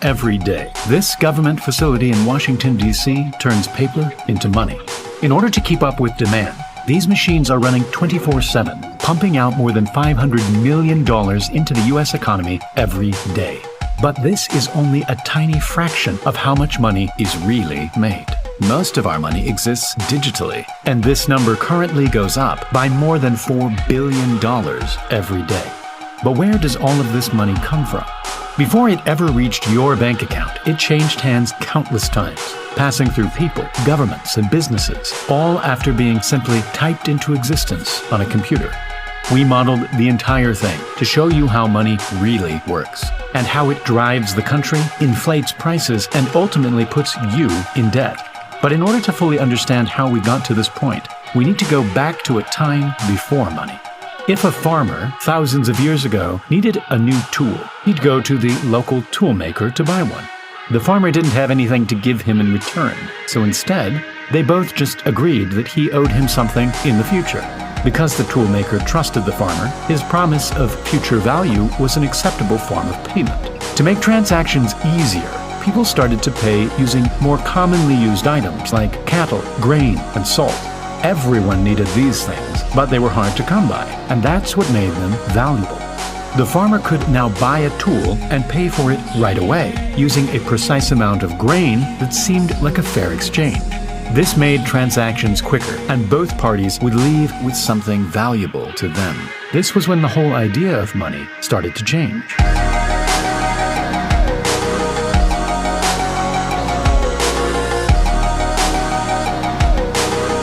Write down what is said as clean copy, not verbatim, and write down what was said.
every day. This government facility in Washington, D.C. turns paper into money. In order to keep up with demand, these machines are running 24/7, pumping out more than $500 million into the U.S. economy every day. But this is only a tiny fraction of how much money is really made. Most of our money exists digitally, and this number currently goes up by more than $4 billion every day. But where does all of this money come from? Before it ever reached your bank account, it changed hands countless times, passing through people, governments, and businesses, all after being simply typed into existence on a computer. We modeled the entire thing to show you how money really works and how it drives the country, inflates prices, and ultimately puts you in debt. But in order to fully understand how we got to this point, we need to go back to a time before money. If a farmer, thousands of years ago, needed a new tool, he'd go to the local tool maker to buy one. The farmer didn't have anything to give him in return, so instead, they both just agreed that he owed him something in the future. Because the tool maker trusted the farmer, his promise of future value was an acceptable form of payment. To make transactions easier, people started to pay using more commonly used items like cattle, grain, and salt. Everyone needed these things, but they were hard to come by, and that's what made them valuable. The farmer could now buy a tool and pay for it right away, using a precise amount of grain that seemed like a fair exchange. This made transactions quicker, and both parties would leave with something valuable to them. This was when the whole idea of money started to change.